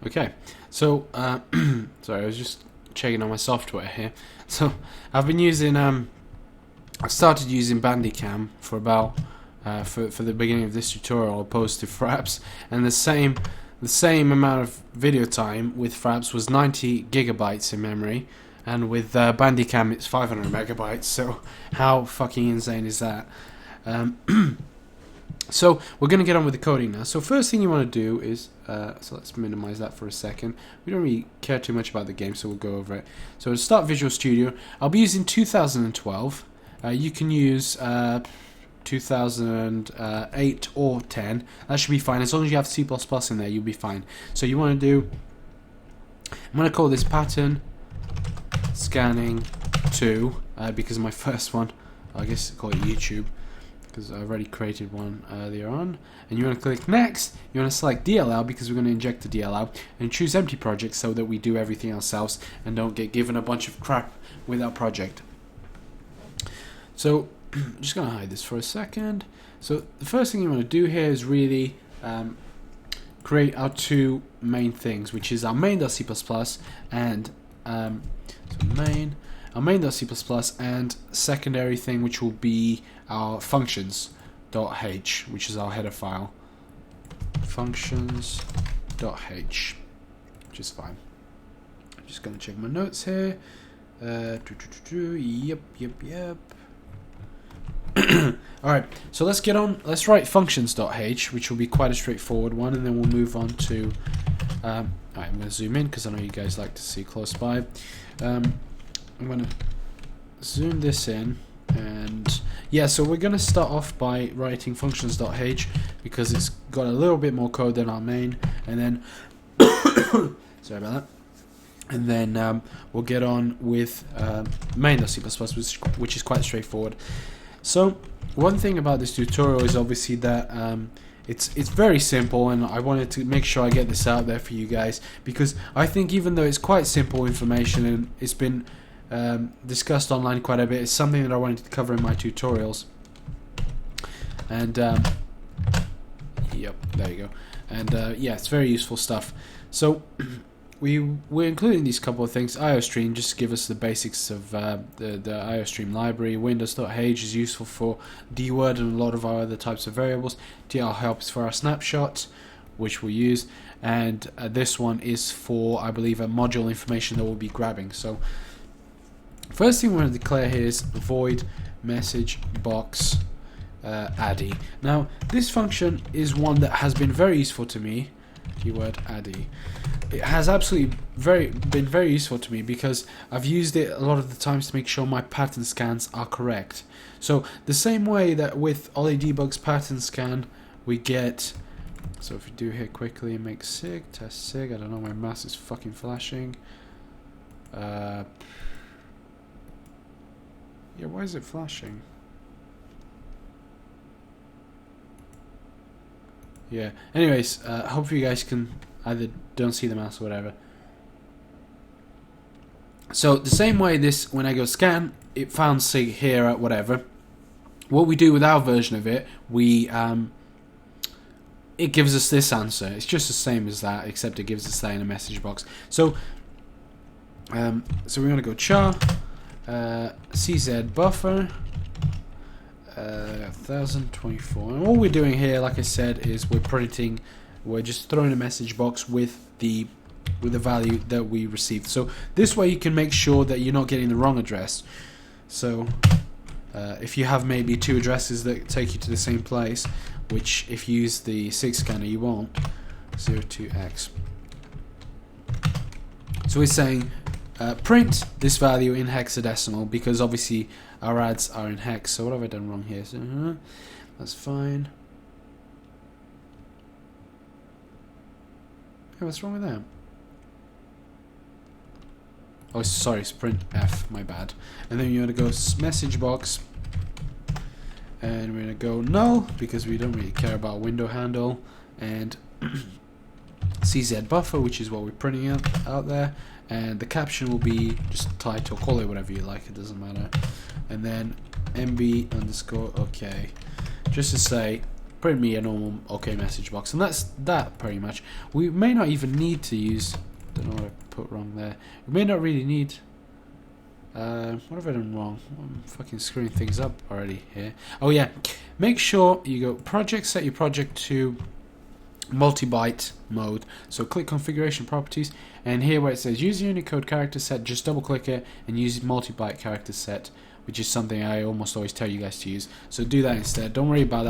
Okay, so sorry, I was just checking on my software here. So I've been using I started using Bandicam for about for the beginning of this tutorial, opposed to Fraps, and the same amount of video time with Fraps was 90 gigabytes in memory, and with Bandicam it's 500 megabytes. So how fucking insane is that? So we're going to get on with the coding now. So first thing you want to do is, so let's minimize that for a second. We don't really care too much about the game, so we'll go over it. So to start Visual Studio, I'll be using 2012. You can use 2008 or 10. That should be fine. As long as you have C++ in there, you'll be fine. So you want to do, I'm going to call this pattern scanning 2, because of my first one. I guess call it YouTube, because I already created one earlier on. And you want to click next. You want to select DLL, because we're going to inject the DLL, and choose empty project so that we do everything ourselves and don't get given a bunch of crap with our project. So I'm just going to hide this for a second. So the first thing you want to do here is really create our two main things, which is our main.c++ and our main.c++ and secondary thing, which will be our functions.h, which is our header file. Functions.h, which is fine. I'm just going to check my notes here. Yep. Alright, so let's get on. Let's write functions.h, which will be quite a straightforward one, and then we'll move on to. Alright, I'm going to zoom in because I know you guys like to see close by. I'm going to zoom this in, and yeah, so we're going to start off by writing functions.h because it's got a little bit more code than our main, and then sorry about that. And then we'll get on with main.c++, which is quite straightforward. So one thing about this tutorial is obviously that it's very simple, and I wanted to make sure I get this out there for you guys, because I think even though it's quite simple information and it's been discussed online quite a bit, it's something that I wanted to cover in my tutorials. And yep, there you go. And yeah, it's very useful stuff. So we're including these couple of things. IOStream just to give us the basics of the IOStream library. Windows.h is useful for dword and a lot of our other types of variables. DL helps for our snapshots, which we'll use, and this one is for, I believe, a module information that we'll be grabbing. So first thing we're going to declare here is void message box Addy. Now this function is one that has been very useful to me. Keyword Addy. It has absolutely been very useful to me because I've used it a lot of the times to make sure my pattern scans are correct. So the same way that with OllyDebug's pattern scan we get, so if you do here quickly, make sig, test sig, I don't know, my mouse is fucking flashing. Yeah, why is it flashing? Yeah, anyways, hopefully you guys can either don't see the mouse or whatever. So the same way this, when I go scan, it found sig here at whatever. What we do with our version of it, it gives us this answer. It's just the same as that, except it gives us that in a message box. So we're gonna go char cz buffer 1024, and all we're doing here, like I said, is we're just throwing a message box with the value that we received. So this way you can make sure that you're not getting the wrong address. So if you have maybe two addresses that take you to the same place, which if you use the SIG scanner you won't, 02x. So we're saying print this value in hexadecimal, because obviously our ads are in hex. So what have I done wrong here? So, that's fine. Hey, what's wrong with that? Oh, sorry, it's print F, my bad. And then you're going to go message box, and we're going to go null, because we don't really care about window handle, and cz buffer, which is what we're printing out there, and the caption will be just title, call it whatever you like, it doesn't matter. And then mb underscore okay, just to say print me a normal OK message box, and that's that pretty much. We may not even need to use. Don't know what I put wrong there. We may not really need. What have I done wrong? I'm fucking screwing things up already here. Oh yeah, make sure you go project, set your project to multi-byte mode. So click configuration properties, and here where it says use Unicode character set, just double click it and use multi-byte character set, which is something I almost always tell you guys to use. So do that instead. Don't worry about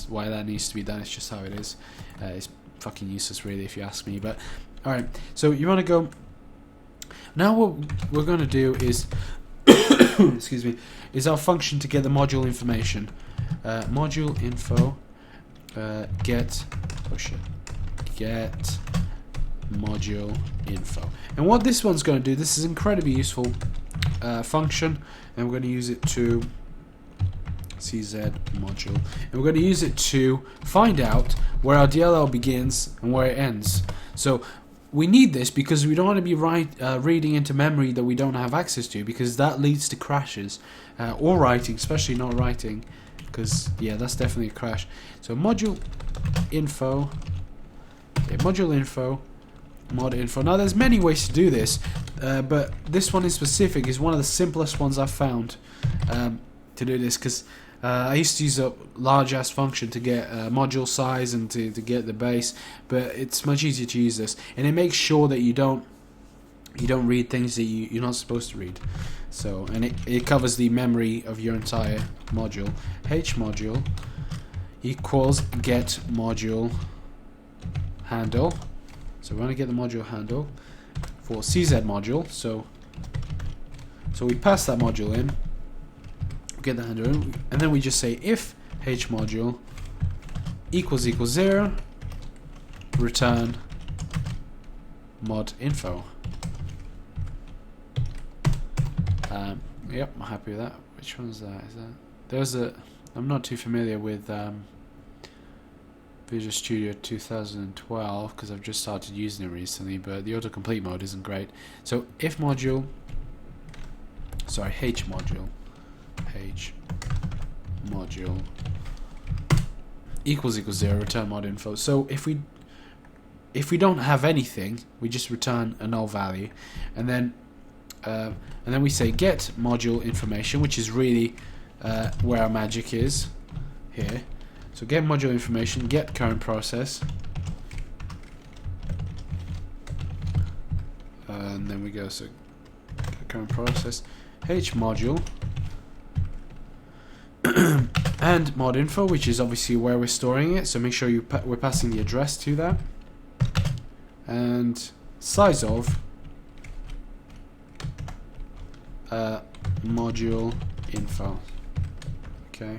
why that needs to be done. It's just how it is. It's fucking useless really if you ask me. But alright, so you want to go. Now what we're going to do is excuse me, is our function to get the module information. Module info get module info. And what this one's going to do, this is incredibly useful function, and we're going to use it to CZ module, and we're going to use it to find out where our DLL begins and where it ends. So we need this because we don't want to be reading into memory that we don't have access to, because that leads to crashes, or writing, especially not writing, because yeah, that's definitely a crash. So module info, module info, mod info. Now there's many ways to do this, but this one in specific is one of the simplest ones I've found to do this, because I used to use a large ass function to get module size and to get the base, but it's much easier to use this, and it makes sure that you don't read things that you're not supposed to read. So, and it covers the memory of your entire module. H module equals get module handle. So we want to get the module handle for CZ module. So we pass that module in, get the handle in, and then we just say if H module equals 0, return mod info. Yep, I'm happy with that. Which one's that? Is that? There's a. I'm not too familiar with Visual Studio 2012 because I've just started using it recently, but the autocomplete mode isn't great. So if module, sorry, H module equals 0, return mod info. So if we don't have anything, we just return a null value, and then we say get module information, which is really where our magic is here. So get module information, get current process, and then we go, so get current process, H module, and mod info, which is obviously where we're storing it, so make sure we're passing the address to that, and size of module info. Okay,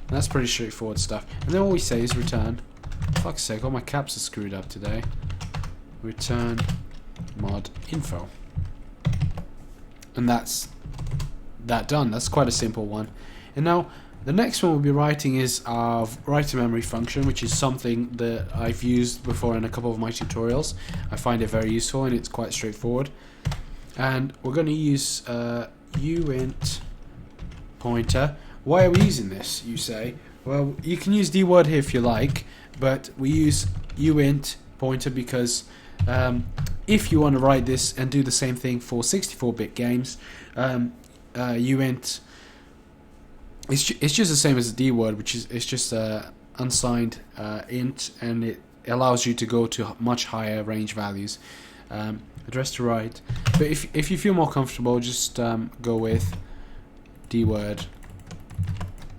that's pretty straightforward stuff. And then all we say is return, fuck's sake, all my caps are screwed up today, return mod info. And that's that done. That's quite a simple one. And now the next one we'll be writing is our write to memory function, which is something that I've used before in a couple of my tutorials. I find it very useful and it's quite straightforward. And we're going to use uint pointer. Why are we using this, you say? Well, you can use dword here if you like, but we use uint pointer because if you want to write this and do the same thing for 64-bit games, uint, it's just the same as a dword, which is it's just a unsigned int, and it allows you to go to much higher range values. Address to write, but if you feel more comfortable, just go with dword.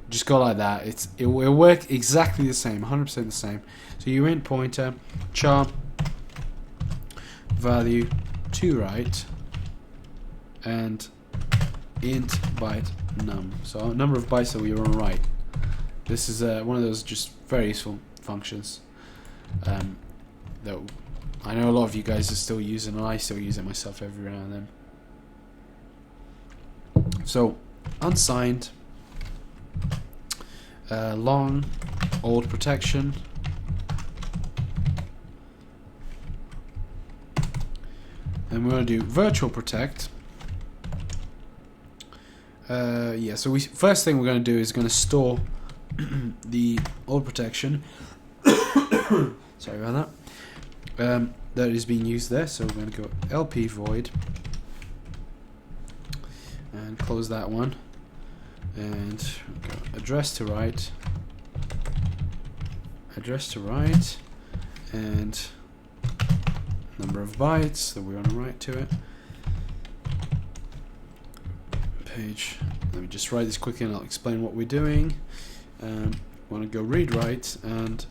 Just go like that. It will work exactly the same, 100% the same. So uint pointer char value to write and int byte num. So number of bytes that we want to write. This is one of those just very useful functions that I know a lot of you guys are still using, and I still use it myself every now and then. So unsigned long old protection, and we're going to do virtual protect. Yeah, so first thing we're going to do is going to store the old protection. Sorry about that. That is being used there, so we're going to go LP void and close that one, and go address to right, and number of bytes that we want to write to it. Page. Let me just write this quickly and I'll explain what we're doing. We want to go read write and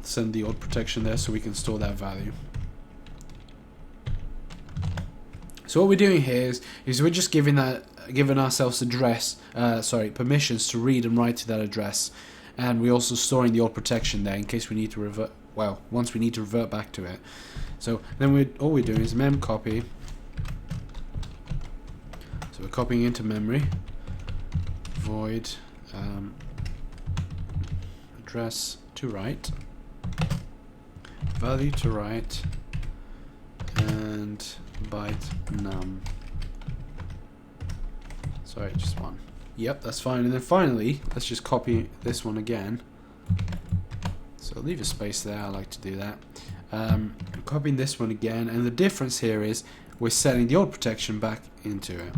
send the old protection there so we can store that value. So what we're doing here is we're just giving ourselves permissions to read and write to that address, and we're also storing the old protection there in case we need to revert. Well, once we need to revert back to it. So then all we're doing is mem copy. So we're copying into memory. Void address to write, value to write, and byte num. Sorry, just one. Yep, that's fine. And then finally, let's just copy this one again. So leave a space there. I like to do that. Copying this one again, and the difference here is we're setting the old protection back into it.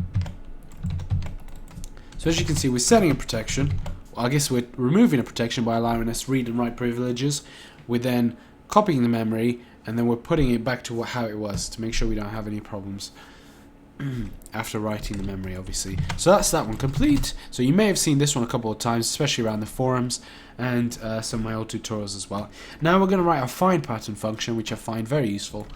So as you can see, we're setting a protection. Well, I guess we're removing a protection by allowing us read and write privileges. We're then copying the memory, and then we're putting it back to how it was to make sure we don't have any problems after writing the memory, obviously. So that's that one complete. So you may have seen this one a couple of times, especially around the forums and some of my old tutorials as well. Now we're going to write our find pattern function, which I find very useful.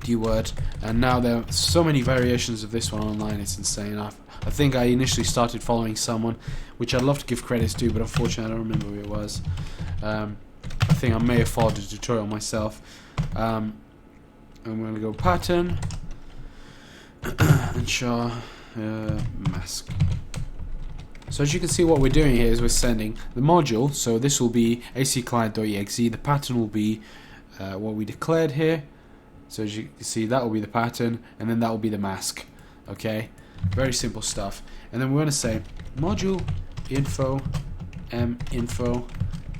Dword, and now there are so many variations of this one online, it's insane. I think I initially started following someone, which I'd love to give credits to, but unfortunately I don't remember who it was. I think I may have followed the tutorial myself. I'm going to go pattern and char mask. So as you can see, what we're doing here is we're sending the module. So this will be acclient.exe. The pattern will be what we declared here. So as you can see, that will be the pattern, and then that will be the mask. Okay, very simple stuff. And then we're going to say module info info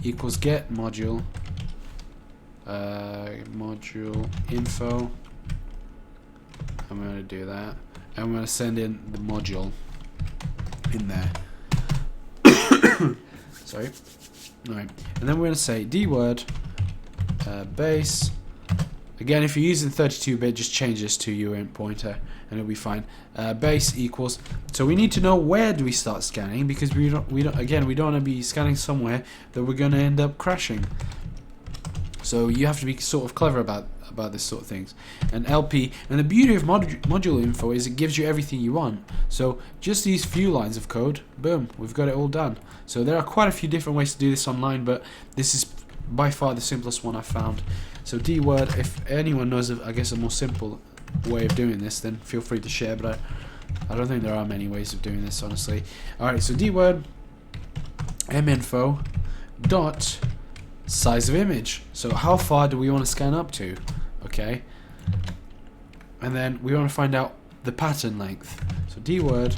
equals get module module info. I'm going to do that, and I'm going to send in the module in there. Sorry. Alright, and then we're going to say dword base. Again, if you're using 32-bit, just change this to uint pointer and it'll be fine. Base equals. So we need to know where do we start scanning, because we don't want to be scanning somewhere that we're going to end up crashing. So you have to be sort of clever about this sort of things. And LP, and the beauty of module info is it gives you everything you want. So just these few lines of code, boom, we've got it all done. So there are quite a few different ways to do this online, but this is by far the simplest one I've found. So dword, if anyone knows of, I guess, a more simple way of doing this, then feel free to share, but I don't think there are many ways of doing this, honestly. Alright, so dword minfo dot size of image. So how far do we want to scan up to? Okay. And then we want to find out the pattern length. So dword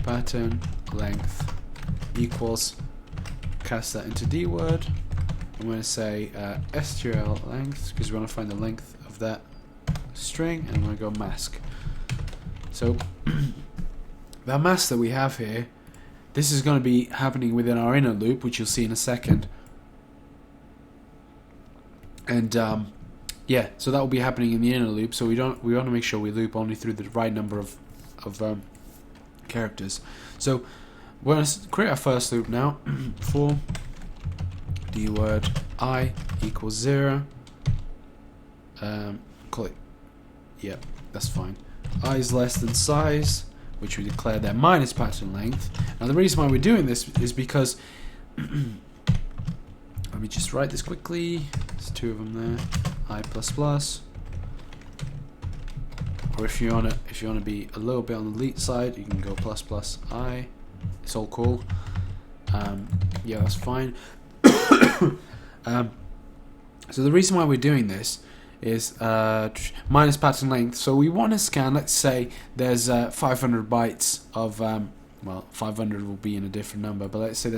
pattern length equals, cast that into dword. I'm going to say strl length, because we want to find the length of that string, and I'm going to go mask. So that mask that we have here, this is going to be happening within our inner loop, which you'll see in a second. And yeah, so that will be happening in the inner loop. So we want to make sure we loop only through the right number of characters. So we're going to create our first loop now. For dword I equals 0. Call it. Yeah, that's fine. I is less than size, which we declare there, minus pattern length. Now the reason why we're doing this is because let me just write this quickly. There's two of them there. I plus plus. Or if you wanna be a little bit on the elite side, you can go plus plus I. It's all cool. Yeah, that's fine. So the reason why we're doing this is minus pattern length. So we want to scan, let's say there's 500 bytes of well, 500 will be in a different number, but let's say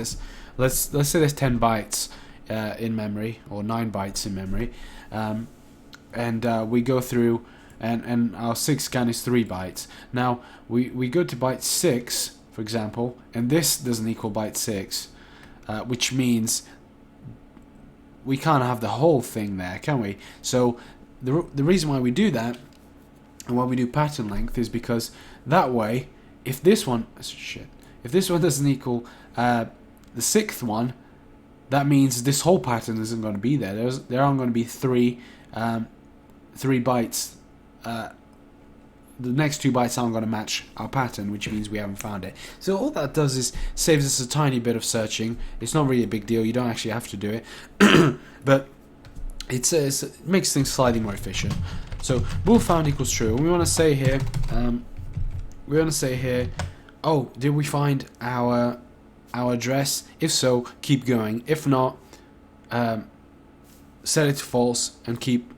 let's say there's 10 bytes in memory, or 9 bytes in memory, and we go through, and our 6 scan is 3 bytes. Now we go to byte 6, for example, and this doesn't equal byte 6, which means we can't have the whole thing there, can we? So the reason why we do that, and why we do pattern length, is because that way, if this one doesn't equal the 6th one, that means this whole pattern isn't going to be there. There aren't going to be 3 bytes. The next 2 bytes aren't going to match our pattern, which means we haven't found it. So all that does is saves us a tiny bit of searching. It's not really a big deal. You don't actually have to do it, but it makes things slightly more efficient. So bool found equals true. We want to say here, oh, did we find our address? If so, keep going. If not, set it to false and keep.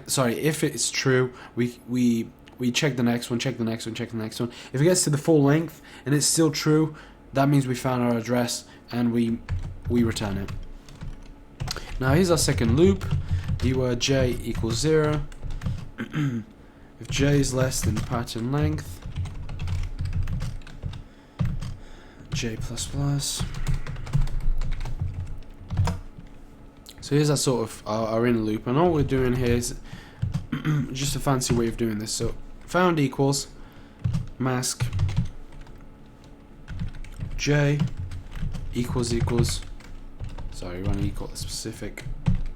Sorry, if it's true, we check the next one, check the next one, check the next one. If it gets to the full length and it's still true, that means we found our address, and we return it. Now here's our second loop. Dword j equals 0. If j is less than pattern length, j++. So here's our sort of our inner loop, and all we're doing here is just a fancy way of doing this. So found equals mask j equals. Sorry, we want to equal a specific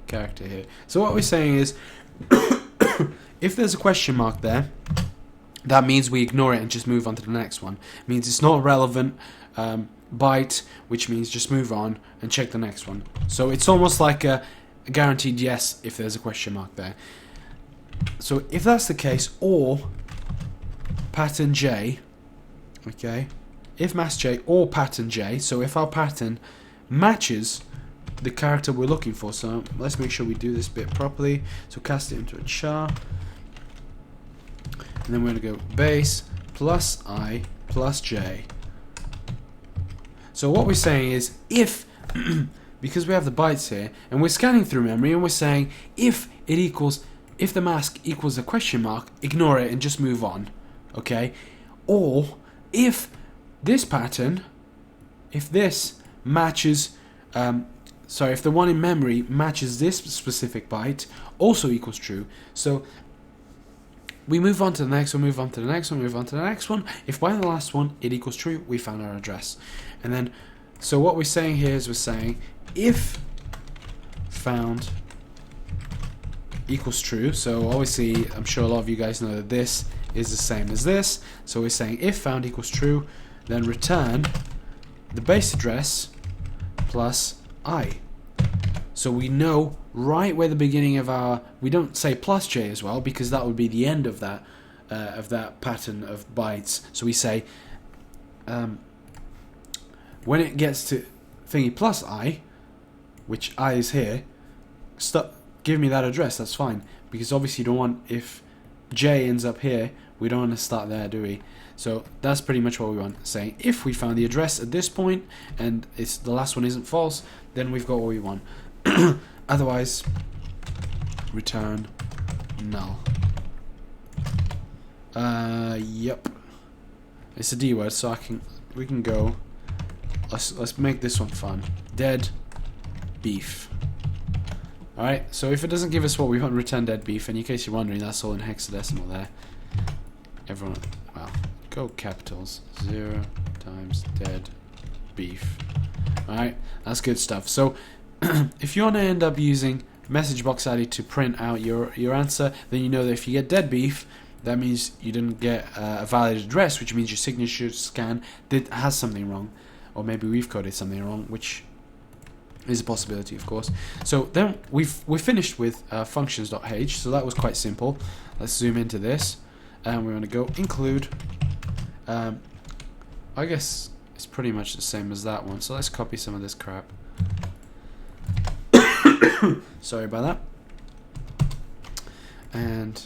character here. So what we're saying is, if there's a question mark there, that means we ignore it and just move on to the next one. It means it's not relevant byte, which means just move on and check the next one. So it's almost like a guaranteed yes if there's a question mark there. So if that's the case, or pattern j, okay, if mask j or pattern j, so if our pattern matches the character we're looking for, so let's make sure we do this bit properly. So cast it into a char, and then we're going to go base plus I plus j. So what we're saying is, if because we have the bytes here and we're scanning through memory, and we're saying if the mask equals a question mark, ignore it and just move on, okay? Or if this pattern, if this matches, if the one in memory matches this specific byte, also equals true. So we move on to the next one, move on to the next one, move on to the next one. If by the last one it equals true, we found our address. And then, so what we're saying here is we're saying if found equals true. So obviously, I'm sure a lot of you guys know that this is the same as this. So we're saying if found equals true, then return the base address plus I. So we know right where the beginning of our, we don't say plus j as well, because that would be the end of that pattern of bytes. So we say when it gets to thingy plus I, which I is here, give me that address. That's fine, because obviously you don't want, if j ends up here, we don't want to start there, do we? So that's pretty much what we want. Saying if we found the address at this point and it's the last one isn't false, then we've got what we want. Otherwise, return null. Yep. It's a D word, so we can go. Let's make this one fun. Dead beef. Alright, so if it doesn't give us what we want, return dead beef. And in case you're wondering, that's all in hexadecimal there. Everyone, well, go capitals. 0 times dead beef. Alright, that's good stuff. So if you want to end up using message box Addy to print out your answer, then you know that if you get dead beef, that means you didn't get a valid address, which means your signature scan has something wrong, or maybe we've coded something wrong, which is a possibility, of course. So then we're finished with functions.h. So that was quite simple. Let's zoom into this, and we're going to go include. I guess it's pretty much the same as that one. So let's copy some of this crap. Sorry about that. And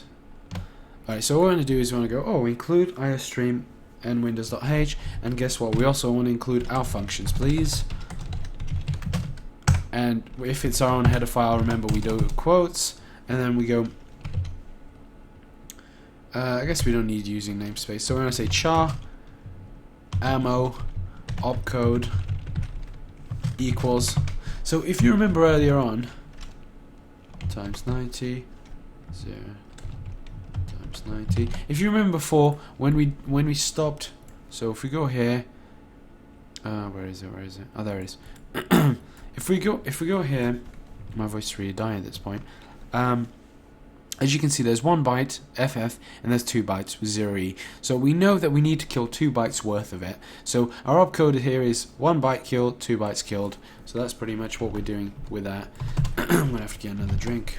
alright, so what we're going to do is we're going to go include iostream and windows.h, and guess what? We also want to include our functions, please. And if it's our own header file, remember we do quotes, and then we go. I guess we don't need using namespace, so we're going to say char ammo opcode equals. So if you remember earlier on, times 90, 0 times 90. If you remember before, when we stopped, so if we go here, where is it? Oh, there it is. if we go here, my voice is really dying at this point. As you can see, there's 1 byte FF and there's 2 bytes with 0E. So we know that we need to kill 2 bytes worth of it. So our opcode here is 1 byte killed, 2 bytes killed. So that's pretty much what we're doing with that. I'm gonna have to get another drink.